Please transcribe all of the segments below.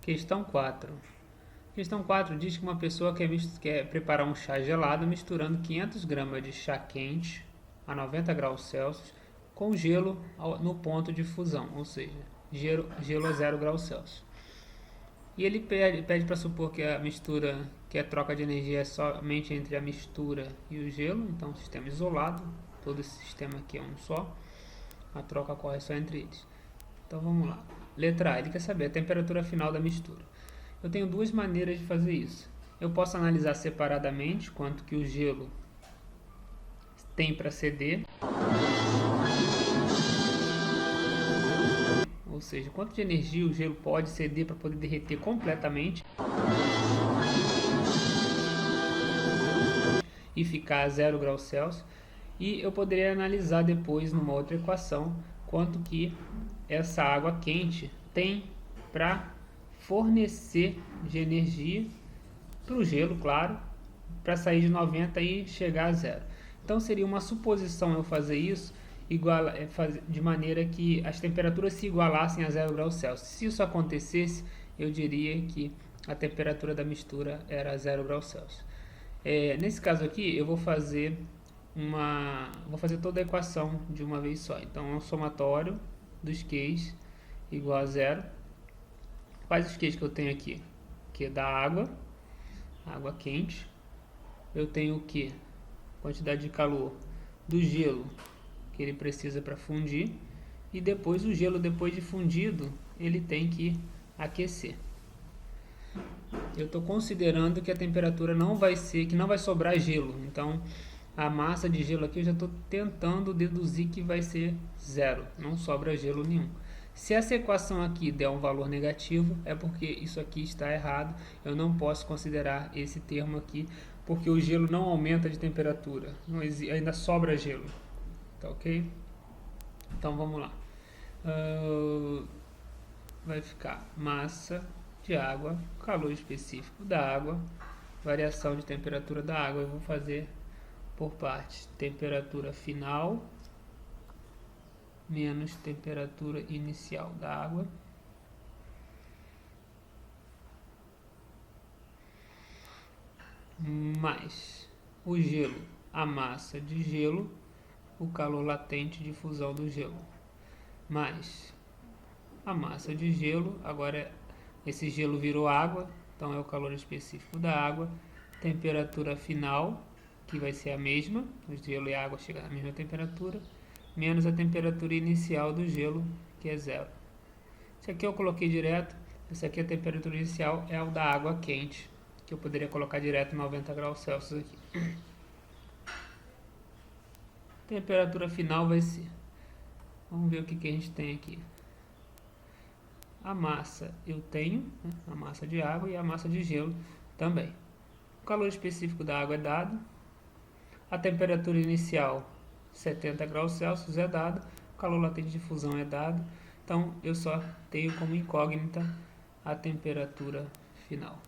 Questão 4. Questão 4 diz que uma pessoa quer preparar um chá gelado misturando 500 gramas de chá quente a 90 graus Celsius com gelo no ponto de fusão, ou seja, gelo a 0 graus Celsius. E ele pede para supor que a mistura, que a troca de energia é somente entre a mistura e o gelo, então sistema isolado, todo esse sistema aqui é um só, a troca ocorre só entre eles. Então vamos lá. Letra A, ele quer saber a temperatura final da mistura. Eu tenho duas maneiras de fazer isso. Eu posso analisar separadamente quanto que o gelo tem para ceder, ou seja, quanto de energia o gelo pode ceder para poder derreter completamente e ficar a 0 graus Celsius. E eu poderia analisar depois numa outra equação quanto que essa água quente tem para fornecer de energia para o gelo, claro, para sair de 90 e chegar a 0. Então seria uma suposição eu fazer isso de maneira que as temperaturas se igualassem a 0 graus Celsius. Se isso acontecesse, eu diria que a temperatura da mistura era 0 graus Celsius. Nesse caso aqui, eu vou fazer toda a equação de uma vez só. Então é um somatório dos Qs igual a 0. Quais os Qs que eu tenho aqui? Que é da água quente. Eu tenho o Q, quantidade de calor do gelo que ele precisa para fundir, e depois o gelo, depois de fundido, ele tem que aquecer. Eu estou considerando que a temperatura não vai sobrar gelo, então a massa de gelo aqui eu já estou tentando deduzir que vai ser 0, não sobra gelo nenhum. Se essa equação aqui der um valor negativo, é porque isso aqui está errado. Eu não posso considerar esse termo aqui, porque o gelo não aumenta de temperatura, ainda sobra gelo. Tá ok? Então vamos lá. Vai ficar massa de água, calor específico da água, variação de temperatura da água. Eu vou fazer por partes. Temperatura final menos temperatura inicial da água, mais o gelo, a massa de gelo, o calor latente de fusão do gelo, mais a massa de gelo. Agora esse gelo virou água, então é o calor específico da água, temperatura final, que vai ser a mesma, o gelo e a água chegam à mesma temperatura, menos a temperatura inicial do gelo, que é 0. Isso aqui eu coloquei direto. Essa aqui é a temperatura inicial, é o da água quente, que eu poderia colocar direto 90 graus Celsius aqui. Temperatura final vai ser, vamos ver o que a gente tem aqui. A massa eu tenho, né, a massa de água, e a massa de gelo também. O calor específico da água é dado, a temperatura inicial 70 graus Celsius é dado, o calor latente de fusão é dado, então eu só tenho como incógnita a temperatura final.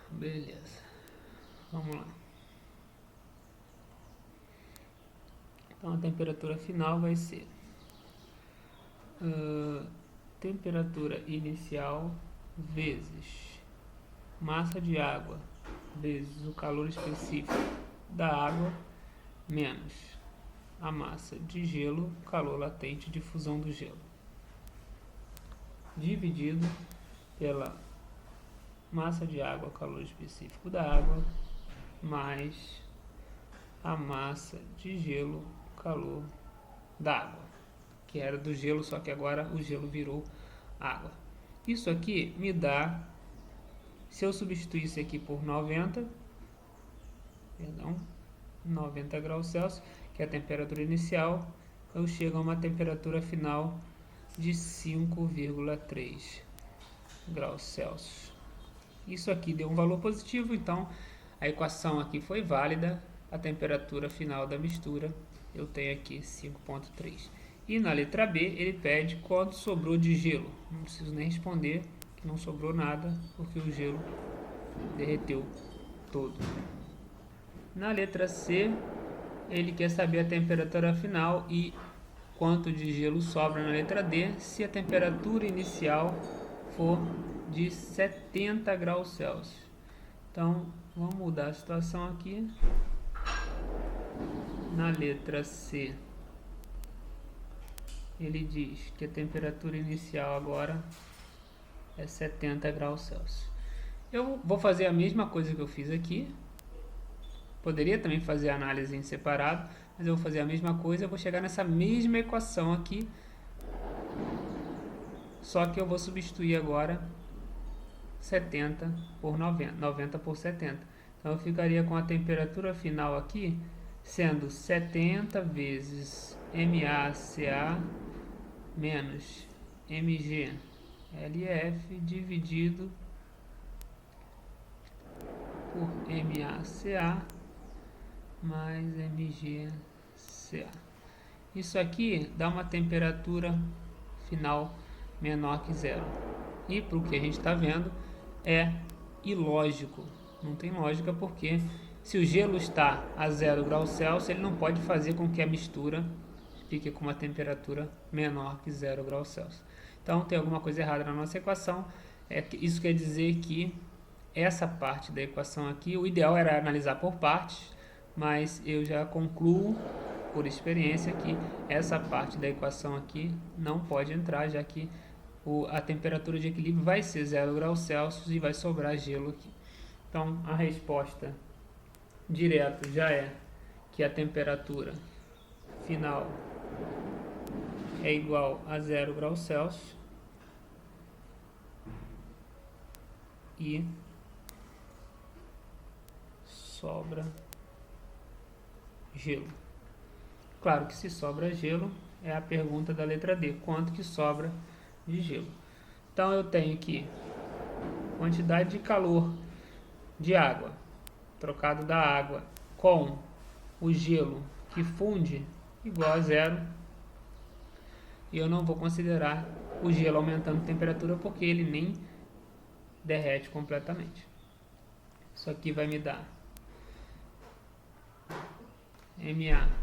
Beleza, vamos lá. Então a temperatura final vai ser temperatura inicial vezes massa de água vezes o calor específico da água menos a massa de gelo, calor latente de fusão do gelo, dividido pela massa de água, calor específico da água, mais a massa de gelo, calor da água, que era do gelo, só que agora o gelo virou água. Isso aqui me dá, se eu substituir isso aqui por 90 graus Celsius, que é a temperatura inicial, eu chego a uma temperatura final de 5,3 graus Celsius. Isso aqui deu um valor positivo, então a equação aqui foi válida. A temperatura final da mistura eu tenho aqui 5,3. E na letra B ele pede quanto sobrou de gelo. Não preciso nem responder que não sobrou nada, porque o gelo derreteu todo. Na letra C ele quer saber a temperatura final e quanto de gelo sobra na letra D se a temperatura inicial for de 70 graus Celsius. Então, vamos mudar a situação aqui. Na letra C, ele diz que a temperatura inicial agora é 70 graus Celsius. Eu vou fazer a mesma coisa que eu fiz aqui. Poderia também fazer a análise em separado, mas eu vou fazer a mesma coisa. Eu vou chegar nessa mesma equação aqui, só que eu vou substituir agora 70 por 90, 90 por 70. Então eu ficaria com a temperatura final aqui sendo 70 vezes MACA menos MGLF dividido por MACA mais MGCA. Isso aqui dá uma temperatura final menor que zero. E para o que a gente está vendo é ilógico. Não tem lógica, porque se o gelo está a 0 graus Celsius, ele não pode fazer com que a mistura fique com uma temperatura menor que 0 graus Celsius. Então tem alguma coisa errada na nossa equação. Isso quer dizer que essa parte da equação aqui, o ideal era analisar por partes, mas eu já concluo por experiência que essa parte da equação aqui não pode entrar, já que a temperatura de equilíbrio vai ser 0 graus Celsius e vai sobrar gelo aqui. Então a resposta direto já é que a temperatura final é igual a 0 graus Celsius e sobra gelo. Claro que se sobra gelo é a pergunta da letra D, quanto que sobra de gelo. Então eu tenho aqui quantidade de calor de água trocado da água com o gelo que funde igual a zero, e eu não vou considerar o gelo aumentando a temperatura porque ele nem derrete completamente. Isso aqui vai me dar MACA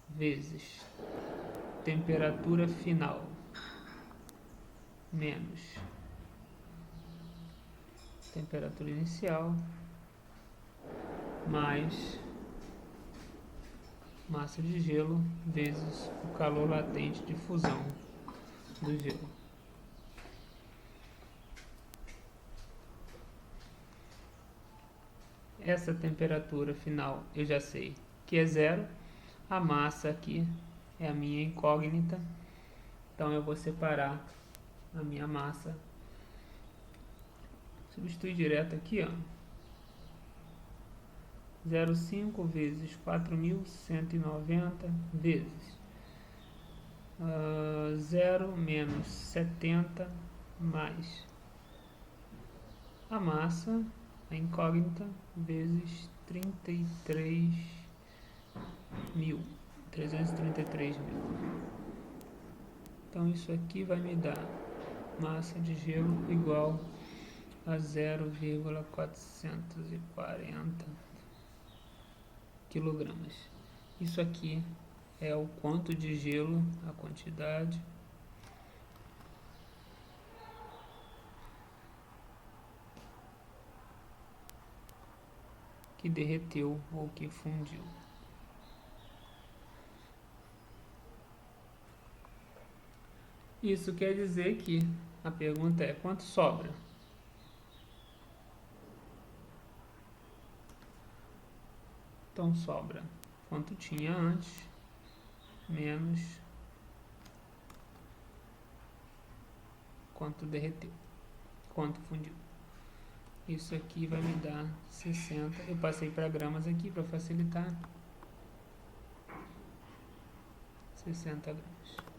vezes temperatura final menos temperatura inicial mais massa de gelo vezes o calor latente de fusão do gelo. Essa temperatura final eu já sei que é zero. A massa aqui é a minha incógnita, então eu vou separar a minha massa, substituir direto aqui, ó, 0,5 vezes 4.190 vezes 0 menos 70 mais a massa, a incógnita, vezes 333 mil. Então isso aqui vai me dar massa de gelo igual a 0,440 quilogramas. Isso aqui é o quanto de gelo, a quantidade que derreteu ou que fundiu. Isso quer dizer que a pergunta é: quanto sobra? Então sobra quanto tinha antes menos quanto derreteu, quanto fundiu. Isso aqui vai me dar 60. Eu passei para gramas aqui para facilitar. 60 gramas.